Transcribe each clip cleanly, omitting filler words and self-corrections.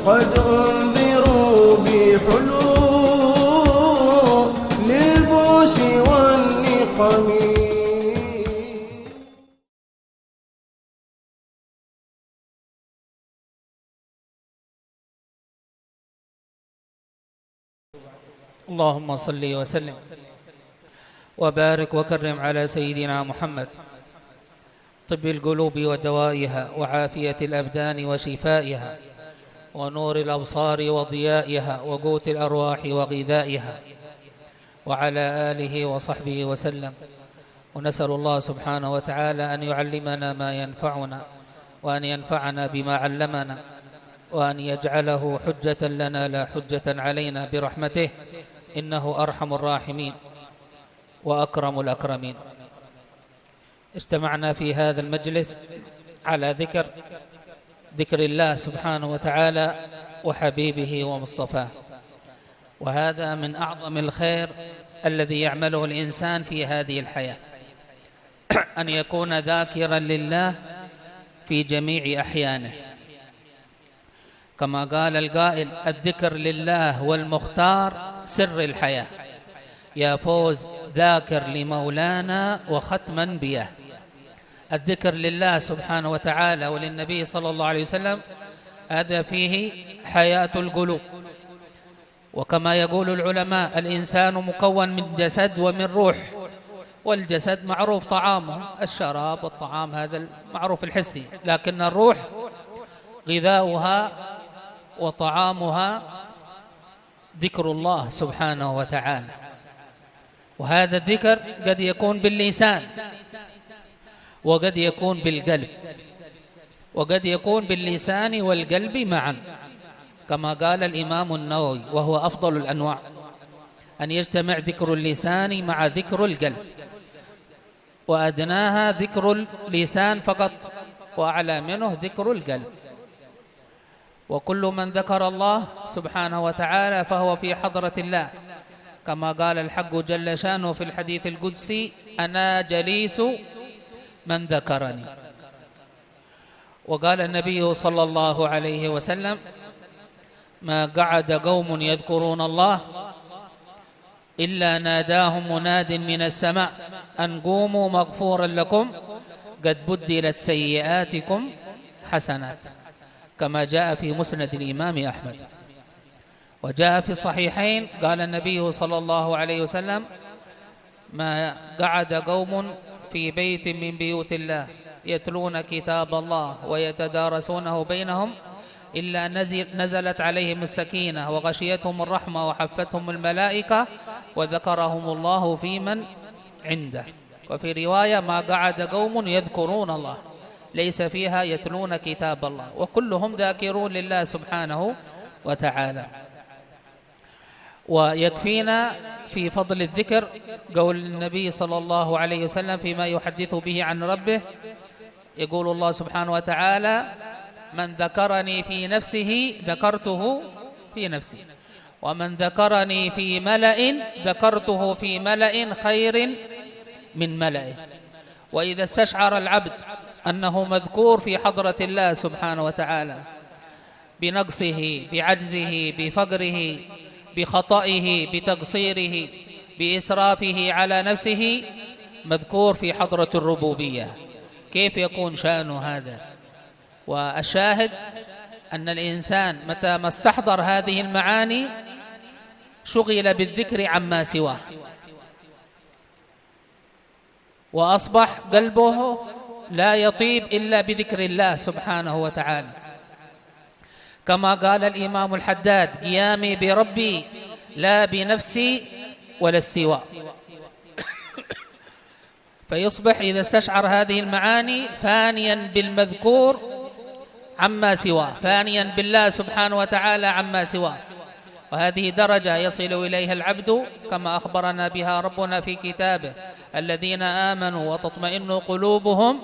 قد أنذروا بحلول للبؤس والنقم. اللهم صل وسلم وبارك وكرم على سيدنا محمد، طب القلوب ودوائها، وعافية الأبدان وشفائها، ونور الأبصار وضيائها، وقوت الأرواح وغذائها، وعلى آله وصحبه وسلم. ونسأل الله سبحانه وتعالى أن يعلمنا ما ينفعنا، وأن ينفعنا بما علمنا، وأن يجعله حجة لنا لا حجة علينا برحمته، إنه أرحم الراحمين وأكرم الأكرمين. اجتمعنا في هذا المجلس على ذكر الله سبحانه وتعالى وحبيبه ومصطفاه، وهذا من أعظم الخير الذي يعمله الإنسان في هذه الحياة، أن يكون ذاكرا لله في جميع أحيانه، كما قال القائل: الذكر لله والمختار سر الحياة، يا فوز ذاكر لمولانا وختما بياه. الذكر لله سبحانه وتعالى وللنبي صلى الله عليه وسلم هذا فيه حياة القلوب. وكما يقول العلماء: الإنسان مكون من جسد ومن روح، والجسد معروف طعامه الشراب والطعام، هذا المعروف الحسي، لكن الروح غذاؤها وطعامها ذكر الله سبحانه وتعالى. وهذا الذكر قد يكون باللسان، وقد يكون بالقلب، وقد يكون باللسان والقلب معا، كما قال الإمام النووي: وهو أفضل الأنواع أن يجتمع ذكر اللسان مع ذكر القلب، وأدناها ذكر اللسان فقط، وأعلى منه ذكر القلب. وكل من ذكر الله سبحانه وتعالى فهو في حضرة الله، كما قال الحق جل شانه في الحديث القدسي: أنا جليس من ذكرني. وقال النبي صلى الله عليه وسلم: ما قعد قوم يذكرون الله إلا ناداهم مناد من السماء أن قوموا مغفورا لكم قد بدلت سيئاتكم حسنات، كما جاء في مسند الإمام أحمد. وجاء في الصحيحين قال النبي صلى الله عليه وسلم: ما قعد قوم في بيت من بيوت الله يتلون كتاب الله ويتدارسونه بينهم إلا نزلت عليهم السكينة وغشيتهم الرحمة وحفتهم الملائكة وذكرهم الله في من عنده. وفي رواية: ما قعد قوم يذكرون الله، ليس فيها يتلون كتاب الله، وكلهم ذاكرون لله سبحانه وتعالى. ويكفينا في فضل الذكر قول النبي صلى الله عليه وسلم فيما يحدث به عن ربه، يقول الله سبحانه وتعالى: من ذكرني في نفسه ذكرته في نفسي، ومن ذكرني في ملأ ذكرته في ملأ خير من ملئه. وإذا استشعر العبد أنه مذكور في حضرة الله سبحانه وتعالى بنقصه، بعجزه، بفقره، بخطئه، بتقصيره، بإسرافه على نفسه، مذكور في حضرة الربوبية، كيف يكون شأن هذا؟ والشاهد أن الإنسان متى ما استحضر هذه المعاني شغل بالذكر عما سواه، وأصبح قلبه لا يطيب إلا بذكر الله سبحانه وتعالى، كما قال الإمام الحداد: قيامي بربي لا بنفسي ولا السوى. فيصبح إذا استشعر هذه المعاني فانيا بالمذكور عما سواه، فانيا بالله سبحانه وتعالى عما سواه. وهذه درجة يصل إليها العبد كما أخبرنا بها ربنا في كتابه: الذين آمنوا وتطمئن قلوبهم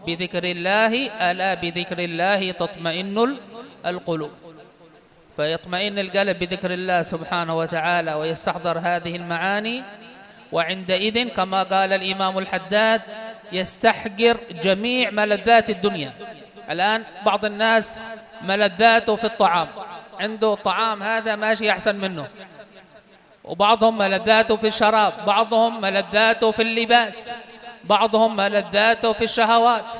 بذكر الله، ألا بذكر الله تطمئن القلوب. فيطمئن القلب بذكر الله سبحانه وتعالى ويستحضر هذه المعاني، وعندئذ كما قال الإمام الحداد: يستحقر جميع ملذات الدنيا الآن بعض الناس ملذاته في الطعام، عنده الطعام هذا ماشي أحسن منه، وبعضهم ملذاته في الشراب، بعضهم ملذاته في اللباس، بعضهم ملذاته في الشهوات.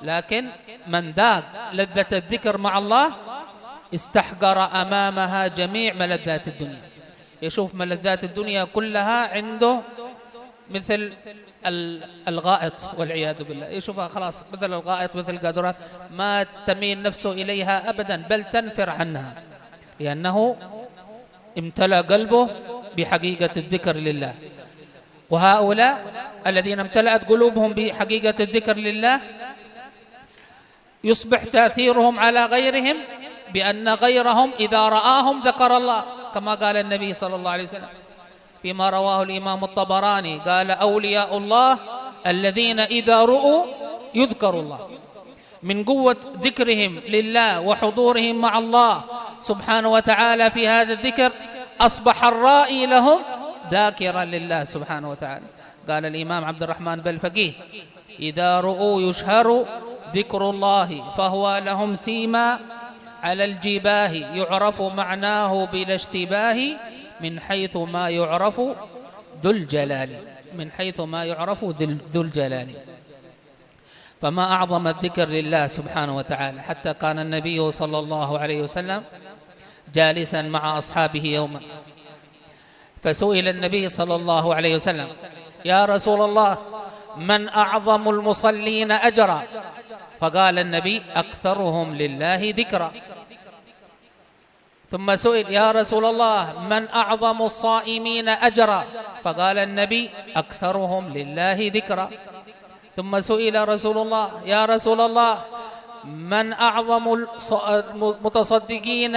لكن من ذاق لذة الذكر مع الله استحقر أمامها جميع ملذات الدنيا. يشوف ملذات الدنيا كلها عنده مثل الغائط والعياذ بالله، يشوفها خلاص مثل الغائط مثل القاذورات، ما تميل نفسه إليها أبدا، بل تنفر عنها، لأنه امتلأ قلبه بحقيقة الذكر لله. وهؤلاء الذين امتلأت قلوبهم بحقيقة الذكر لله يصبح تأثيرهم على غيرهم بأن غيرهم إذا رآهم ذكر الله، كما قال النبي صلى الله عليه وسلم فيما رواه الإمام الطبراني، قال: أولياء الله الذين إذا رؤوا يذكر الله. من قوة ذكرهم لله وحضورهم مع الله سبحانه وتعالى في هذا الذكر أصبح الرائي لهم ذاكرا لله سبحانه وتعالى. قال الإمام عبد الرحمن بن الفقيه: إذا رؤوا يشهر ذكر الله فهو لهم سيما على الجباه، يعرف معناه بلا اشتباه، من حيث ما يعرف ذو الجلال، من حيث ما يعرف ذو الجلال. فما أعظم الذكر لله سبحانه وتعالى، حتى كان النبي صلى الله عليه وسلم جالسا مع أصحابه يوما، فسئل النبي صلى الله عليه وسلم: يا رسول الله، من أعظم المصلين أجرا؟ فقال النبي: أكثرهم لله ذكرا. ثم سئل: يا رسول الله، من أعظم الصائمين أجرا؟ فقال النبي: أكثرهم لله ذكرا. ثم سئل رسول الله: يا رسول الله، من أعظم المتصدقين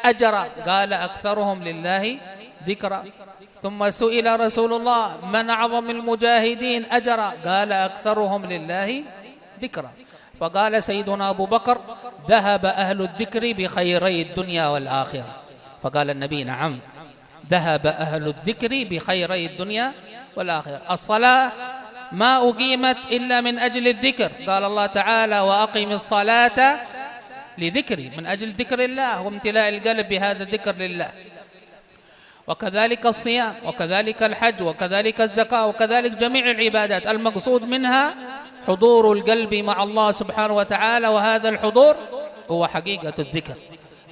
أجرا؟ قال: أكثرهم لله ذكرا. ثم سئل رسول الله: من أعظم المجاهدين أجرا؟ قال: أكثرهم لله ذكرا. فقال سيدنا أبو بكر: ذهب أهل الذكر بخيري الدنيا والآخرة. فقال النبي: نعم، ذهب أهل الذكر بخيري الدنيا والآخرة. الصلاة ما أقيمت إلا من أجل الذكر، قال الله تعالى: وأقم الصلاة لذكري، من أجل ذكر الله وامتلاء القلب بهذا الذكر لله. وكذلك الصيام، وكذلك الحج، وكذلك الزكاة، وكذلك جميع العبادات، المقصود منها حضور القلب مع الله سبحانه وتعالى. وهذا الحضور هو حقيقة الذكر،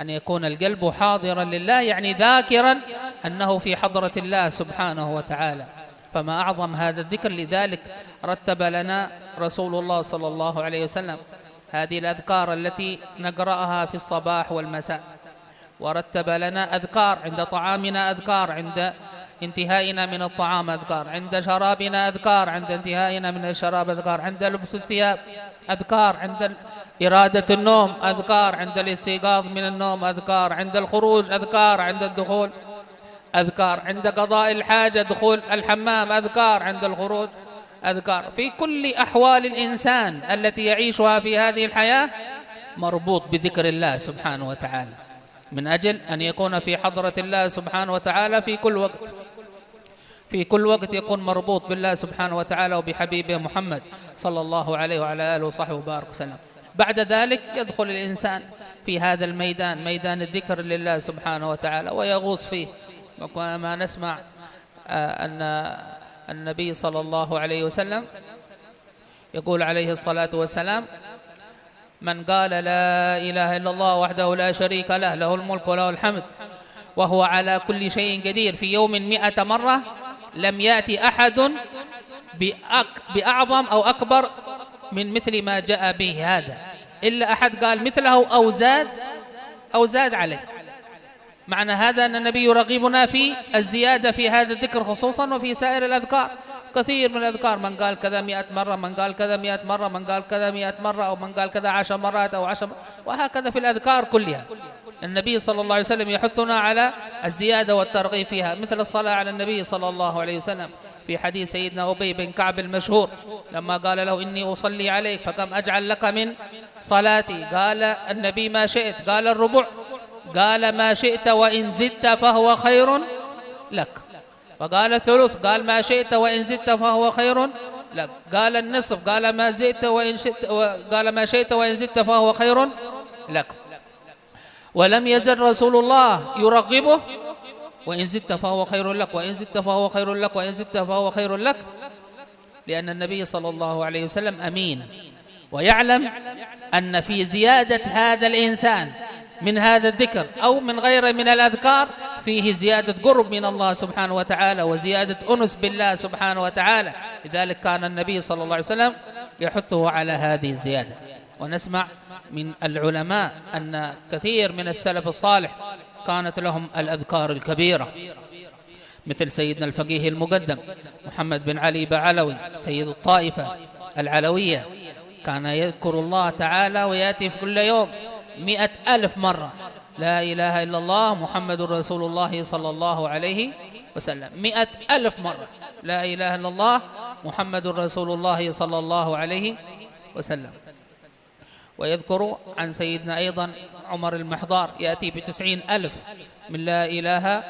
أن يكون القلب حاضرا لله، يعني ذاكرا أنه في حضرة الله سبحانه وتعالى. فما أعظم هذا الذكر. لذلك رتب لنا رسول الله صلى الله عليه وسلم هذه الأذكار التي نقرأها في الصباح والمساء، ورتب لنا أذكار عند طعامنا، أذكار عند انتهائنا من الطعام، أذكار عند شرابنا، أذكار عند انتهائنا من الشراب، أذكار عند لبس الثياب، أذكار عند إرادة النوم، أذكار عند الاستيقاظ من النوم، أذكار عند الخروج، أذكار عند الدخول، أذكار عند قضاء الحاجة، دخول الحمام، أذكار عند الخروج، أذكار في كل أحوال الإنسان التي يعيشها في هذه الحياة مربوط بذكر الله سبحانه وتعالى، من أجل أن يكون في حضرة الله سبحانه وتعالى في كل وقت، في كل وقت يكون مربوط بالله سبحانه وتعالى وبحبيبه محمد صلى الله عليه وعلى آله وصحبه وبارك وسلم. بعد ذلك يدخل الإنسان في هذا الميدان، ميدان الذكر لله سبحانه وتعالى، ويغوص فيه. وكما نسمع أن النبي صلى الله عليه وسلم يقول عليه الصلاة والسلام: من قال لا إله إلا الله وحده لا شريك له، له الملك وله الحمد وهو على كل شيء قدير، في يوم 100 مرة، لم يأتي أحد بأعظم أو أكبر من مثل ما جاء به هذا، إلا أحد قال مثله أو زاد عليه. معنى هذا أن النبي يرغبنا في الزيادة في هذا الذكر خصوصا، وفي سائر الأذكار. كثير من الأذكار، من قال كذا 100 مرة، من قال كذا 100 مرة، من قال كذا 100 مرة، أو من قال كذا 10 مرات أو 10 مرات، وهكذا في الأذكار كلها. النبي صلى الله عليه وسلم يحثنا على الزيادة والترغيب فيها، مثل الصلاة على النبي صلى الله عليه وسلم في حديث سيدنا أبي بن كعب المشهور لما قال له: إني أصلي عليك فكم أجعل لك من صلاتي؟ قال النبي: ما شئت. قال: الربع. قال: ما شئت وإن زدت فهو خير لك. فقال: الثلث. قال: ما شئت وإن زدت فهو خير لا، قال النصف، قال ما زدت وإن شئت، قال ما شئت وإن زدت فهو خير لكم. ولم يزل رسول الله يرغبه: وإن زدت فهو خير لك، وإن زدت فهو خير لك، وإن زدت فهو خير لك. لأن النبي صلى الله عليه وسلم أمين، ويعلم أن في زيادة هذا الإنسان من هذا الذكر أو من غيره من الأذكار فيه زيادة قرب من الله سبحانه وتعالى وزيادة أنس بالله سبحانه وتعالى. لذلك كان النبي صلى الله عليه وسلم يحثه على هذه الزيادة. ونسمع من العلماء أن كثير من السلف الصالح كانت لهم الأذكار الكبيرة، مثل سيدنا الفقيه المقدم محمد بن علي بعلوي سيد الطائفة العلوية، كان يذكر الله تعالى ويأتي في كل يوم 100,000 مرة: لا إله إلا الله محمد رسول الله صلى الله عليه وسلم. 100,000 مرة لا إله إلا الله محمد رسول الله صلى الله عليه وسلم. ويذكر عن سيدنا أيضا عمر المحضار يأتي ب90,000 من لا إله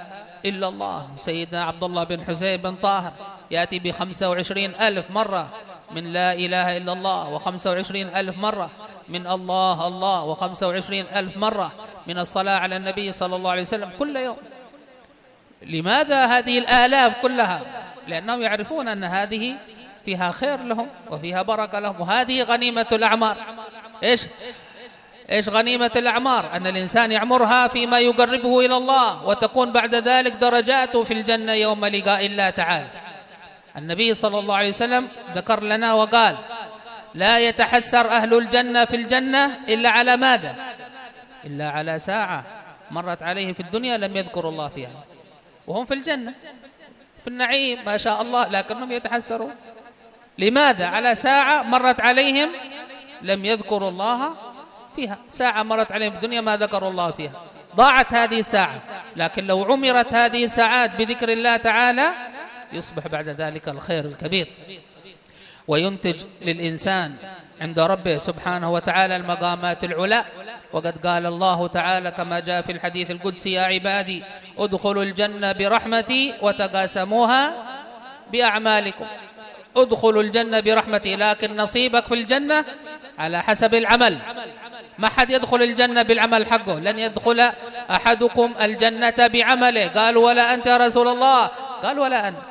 إلا الله. سيدنا عبد الله بن حسين بن طاهر يأتي ب25,000 مرة من لا إله إلا الله، و25,000 مرة من الله الله، و25,000 مرة من الصلاة على النبي صلى الله عليه وسلم كل يوم. لماذا هذه الآلاف كلها؟ لأنهم يعرفون أن هذه فيها خير لهم وفيها بركة لهم، وهذه غنيمة الأعمار. إيش غنيمة الأعمار؟ أن الإنسان يعمرها فيما يقربه إلى الله، وتكون بعد ذلك درجاته في الجنة يوم لقاء الله تعالى. النبي صلى الله عليه وسلم ذكر لنا وقال: لا يتحسر أهل الجنة في الجنة إلا على ماذا؟ إلا على ساعة مرت عليه في الدنيا لم يذكروا الله فيها، وهم في الجنة في النعيم ما شاء الله، لكنهم يتحسرون. لماذا؟ على ساعة مرت عليهم لم يذكروا الله فيها. ساعة مرت عليهم في الدنيا ما ذكروا الله فيها، ضاعت هذه الساعة. لكن لو عمرت هذه الساعات بذكر الله تعالى يصبح بعد ذلك الخير الكبير، وينتج للإنسان عند ربه سبحانه وتعالى المقامات العلى. وقد قال الله تعالى كما جاء في الحديث القدسي: يا عبادي ادخلوا الجنة برحمتي وتقاسموها بأعمالكم. ادخلوا الجنة برحمتي، لكن نصيبك في الجنة على حسب العمل. ما حد يدخل الجنة بالعمل حقه، لن يدخل أحدكم الجنة بعمله. قالوا: ولا أنت يا رسول الله؟ قال: ولا أنا،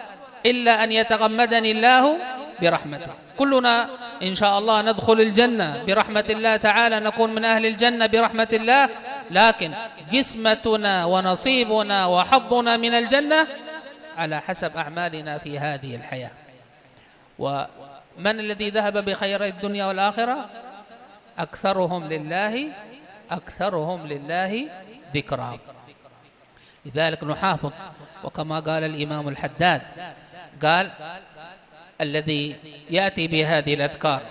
إلا أن يتغمدني الله برحمته. كلنا إن شاء الله ندخل الجنة برحمة الله تعالى، نكون من أهل الجنة برحمة الله، لكن قسمتنا ونصيبنا وحظنا من الجنة على حسب أعمالنا في هذه الحياة. ومن الذي ذهب بخير الدنيا والآخرة؟ أكثرهم لله ذكرا. لذلك نحافظ. وكما قال الإمام الحداد قال: الذي يأتي بهذه الأذكار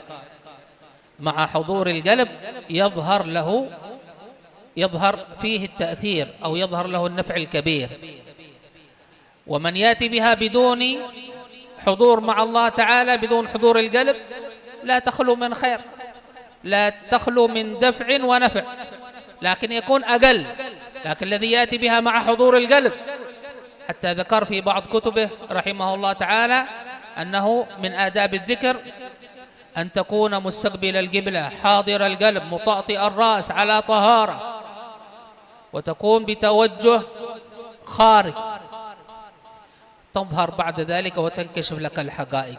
مع حضور القلب يظهر فيه التأثير أو يظهر له النفع الكبير. ومن يأتي بها بدون حضور مع الله تعالى، بدون حضور القلب، لا تخلو من خير، لا تخلو من دفع ونفع، لكن يكون أقل. لكن الذي يأتي بها مع حضور القلب، حتى ذكر في بعض كتبه رحمه الله تعالى أنه من آداب الذكر أن تكون مستقبل القبلة، حاضر القلب، مطأطئ الرأس على طهارة، وتكون بتوجه خارج، تظهر بعد ذلك وتنكشف لك الحقائق.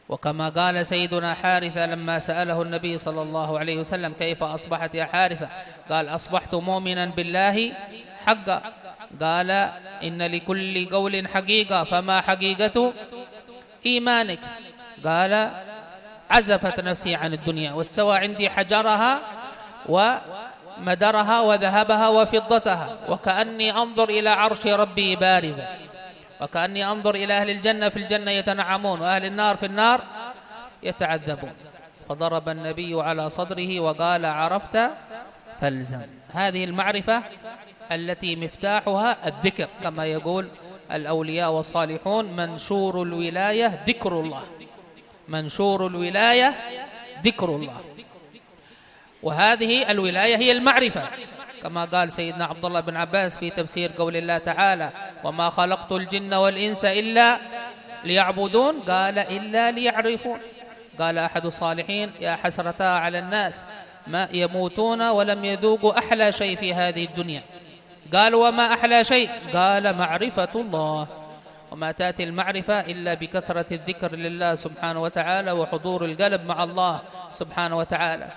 وكما قال سيدنا حارثة لما سأله النبي صلى الله عليه وسلم: كيف أصبحت يا حارثة؟ قال: أصبحت مؤمنا بالله حقا. قال: إن لكل قول حقيقة، فما حقيقة إيمانك؟ قال: عزفت نفسي عن الدنيا واستوى عندي حجرها ومدرها وذهبها وفضتها، وكأني أنظر إلى عرش ربي بارزا، وكأني أنظر إلى أهل الجنة في الجنة يتنعمون، وأهل النار في النار يتعذبون. فضرب النبي على صدره وقال: عرفت فالزم. هذه المعرفة التي مفتاحها الذكر، كما يقول الأولياء والصالحون: منشور الولاية ذكر الله، منشور الولاية ذكر الله. وهذه الولاية هي المعرفة، كما قال سيدنا عبد الله بن عباس في تفسير قول الله تعالى: وما خلقت الجن والإنس إلا ليعبدون؟ قال إلا ليعرفون. قال أحد الصالحين: يا حسرتا على الناس ما يموتون ولم يذوقوا أحلى شيء في هذه الدنيا. قال: وما أحلى شيء؟ قال: معرفة الله. وما تأتي المعرفة إلا بكثرة الذكر لله سبحانه وتعالى وحضور القلب مع الله سبحانه وتعالى،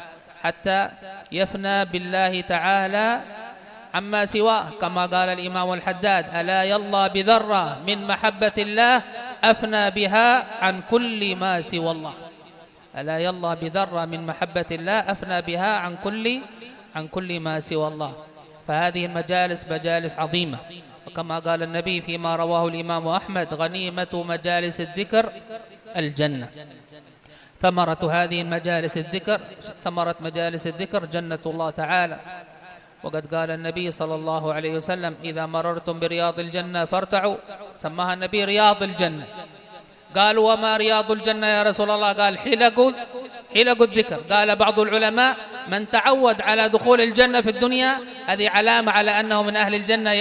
حتى يفنى بالله تعالى عما سواه، كما قال الإمام الحداد: ألا يلا بذرة من محبة الله أفنى بها عن كل ما سوى الله. ألا يلا بذرة من محبة الله أفنى بها عن كل ما سوى الله. فهذه المجالس مجالس عظيمة، وكما قال النبي فيما رواه الإمام أحمد: غنيمة مجالس الذكر الجنة. ثمرة هذه المجالس الذكر، ثمرة مجالس الذكر جنة الله تعالى. وقد قال النبي صلى الله عليه وسلم: إذا مررتم برياض الجنة فارتعوا. سماها النبي رياض الجنة. قالوا: وما رياض الجنة يا رسول الله؟ قال: حلق الذكر. قال بعض العلماء: من تعود على دخول الجنة في الدنيا هذه علامة على أنه من أهل الجنة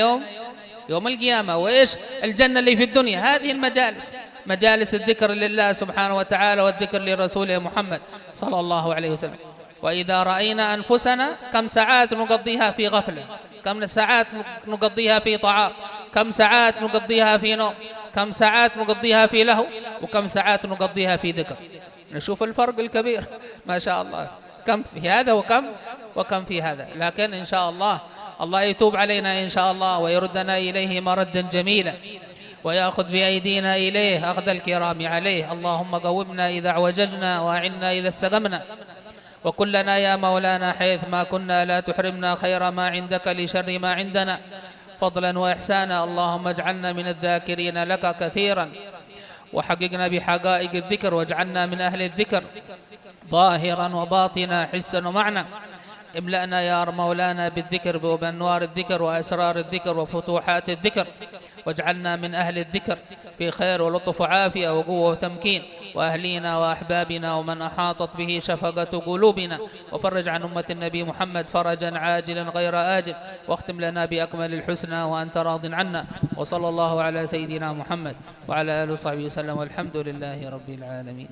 يوم القيامة. وإيش الجنة اللي في الدنيا؟ هذه المجالس، مجالس الذكر لله سبحانه وتعالى والذكر لرسوله محمد صلى الله عليه وسلم. وإذا رأينا أنفسنا كم ساعات نقضيها في غفلة، كم ساعات نقضيها في طعام، كم ساعات نقضيها في نوم، كم ساعات نقضيها في لهو، وكم ساعات نقضيها في ذكر. نشوف الفرق الكبير ما شاء الله، كم في هذا وكم في هذا. لكن إن شاء الله يتوب علينا إن شاء الله ويردنا إليه مردا جميلا، ويأخذ بأيدينا إليه أخذ الكرام عليه. اللهم قومنا إذا اعوججنا وأعنا إذا استقمنا، وكلنا يا مولانا حيث ما كنا، لا تحرمنا خير ما عندك لشر ما عندنا، فضلا وإحسانا. اللهم اجعلنا من الذاكرين لك كثيرا، وحققنا بحقائق الذكر، واجعلنا من أهل الذكر ظاهرا وباطنا حسا ومعنى. املأنا يا مولانا بالذكر وبأنوار الذكر وأسرار الذكر وفتوحات الذكر، واجعلنا من أهل الذكر في خير ولطف وعافية وقوة وتمكين، وأهلينا وأحبابنا ومن أحاطت به شفقة قلوبنا، وفرج عن أمة النبي محمد فرجا عاجلا غير آجل، واختم لنا بأكمل الحسنى وأنت راض عنا. وصلى الله على سيدنا محمد وعلى آله وصحبه وسلم، والحمد لله رب العالمين.